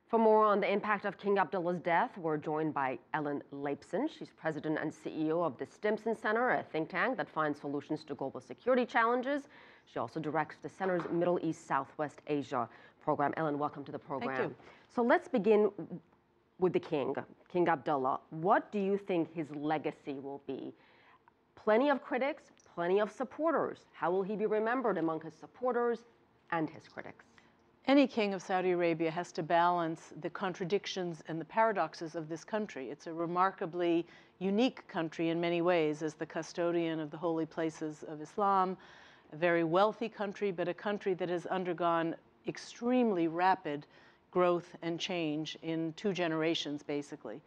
For more on the impact of King Abdullah's death, we're joined by Ellen Laipson. She's president and CEO of the Stimson Center, a think tank that finds solutions to global security challenges. She also directs the center's Middle East Southwest Asia program. Ellen, welcome to the program. Thank you. So let's begin with the King Abdullah. What do you think his legacy will be? Plenty of critics, plenty of supporters. How will he be remembered among his supporters and his critics? Any king of Saudi Arabia has to balance the contradictions and the paradoxes of this country. It's a remarkably unique country in many ways as the custodian of the holy places of Islam, a very wealthy country, but a country that has undergone extremely rapid growth and change in 2 generations, basically.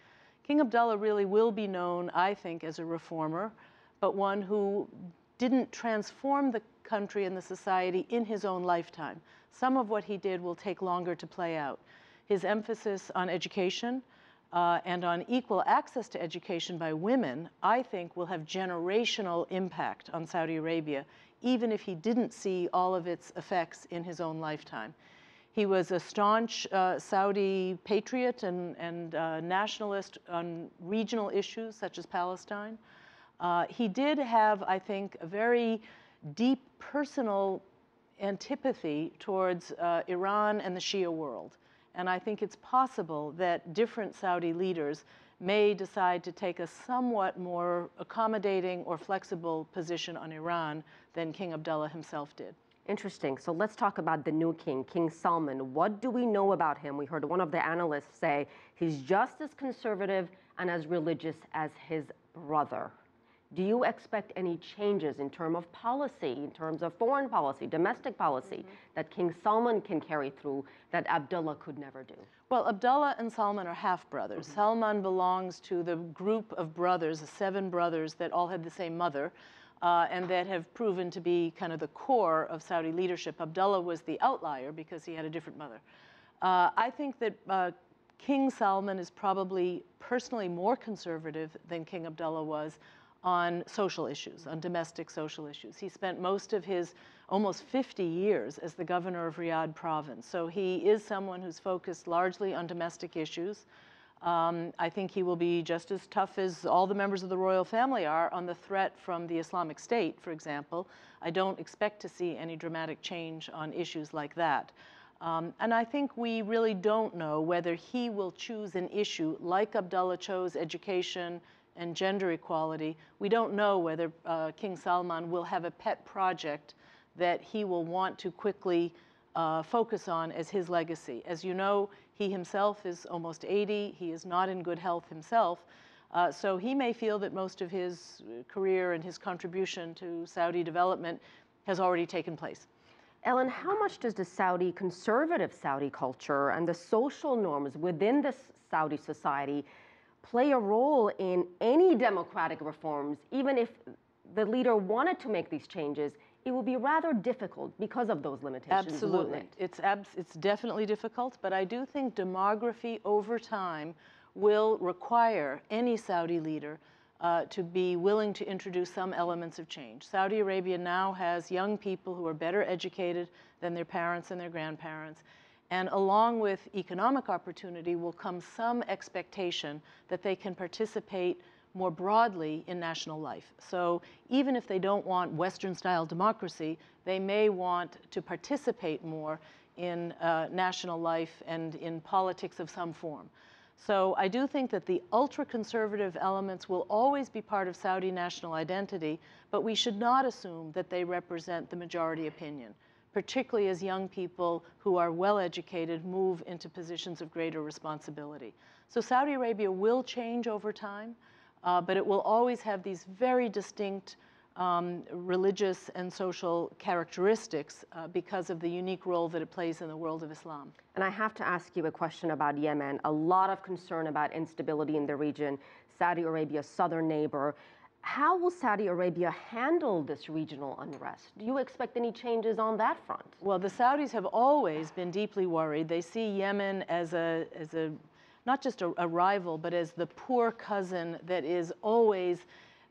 King Abdullah really will be known, I think, as a reformer, but one who didn't transform the country and the society in his own lifetime. Some of what he did will take longer to play out. His emphasis on education and on equal access to education by women, I think, will have generational impact on Saudi Arabia, even if he didn't see all of its effects in his own lifetime. He was a staunch Saudi patriot and nationalist on regional issues such as Palestine. He did have, I think, a very deep personal antipathy towards Iran and the Shia world. And I think it's possible that different Saudi leaders may decide to take a somewhat more accommodating or flexible position on Iran than King Abdullah himself did. Interesting. So let's talk about the new king, King Salman. What do we know about him? We heard one of the analysts say he's just as conservative and as religious as his brother. Do you expect any changes in terms of policy, in terms of foreign policy, domestic policy, that King Salman can carry through that Abdullah could never do? Well, Abdullah and Salman are half-brothers. Salman belongs to the group of brothers, 7 brothers that all had the same mother, and that have proven to be kind of the core of Saudi leadership. Abdullah was the outlier because he had a different mother. I think that King Salman is probably personally more conservative than King Abdullah was on social issues, on domestic social issues. He spent most of his almost 50 years as the governor of Riyadh province. So he is someone who's focused largely on domestic issues. I think he will be just as tough as all the members of the royal family are on the threat from the Islamic State, for example. I don't expect to see any dramatic change on issues like that. And I think we really don't know whether he will choose an issue like Abdullah chose education and gender equality. We don't know whether King Salman will have a pet project that he will want to quickly focus on as his legacy. As you know, he himself is almost 80. He is not in good health himself. So he may feel that most of his career and his contribution to Saudi development has already taken place. Ellen, how much does the conservative Saudi culture and the social norms within the Saudi society play a role in any democratic reforms? Even if the leader wanted to make these changes, it will be rather difficult because of those limitations. Absolutely. It's definitely difficult, but I do think demography over time will require any Saudi leader to be willing to introduce some elements of change. Saudi Arabia now has young people who are better educated than their parents and their grandparents. And along with economic opportunity will come some expectation that they can participate more broadly in national life. So even if they don't want Western-style democracy, they may want to participate more in national life and in politics of some form. So I do think that the ultra-conservative elements will always be part of Saudi national identity, but we should not assume that they represent the majority opinion, particularly as young people who are well-educated move into positions of greater responsibility. So Saudi Arabia will change over time, but it will always have these very distinct religious and social characteristics because of the unique role that it plays in the world of Islam. And I have to ask you a question about Yemen. A lot of concern about instability in the region, Saudi Arabia's southern neighbor. How will Saudi Arabia handle this regional unrest? Do you expect any changes on that front? Well, the Saudis have always been deeply worried. They see Yemen as not just a rival, but as the poor cousin that is always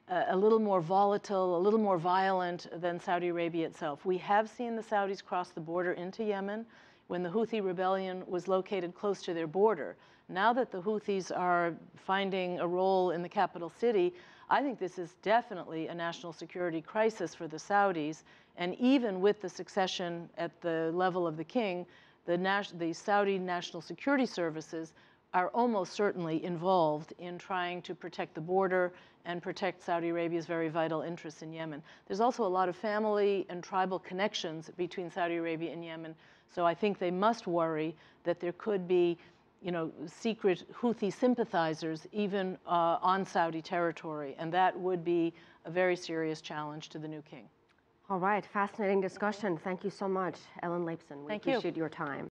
a little more volatile, a little more violent than Saudi Arabia itself. We have seen the Saudis cross the border into Yemen. when the Houthi rebellion was located close to their border. Now that the Houthis are finding a role in the capital city, I think this is definitely a national security crisis for the Saudis. And even with the succession at the level of the king, the Saudi National Security Services are almost certainly involved in trying to protect the border and protect Saudi Arabia's very vital interests in Yemen. There's also a lot of family and tribal connections between Saudi Arabia and Yemen, so I think they must worry that there could be, secret Houthi sympathizers even on Saudi territory, and that would be a very serious challenge to the new king. All right, fascinating discussion. Thank you so much, Ellen Laipson. We appreciate your time.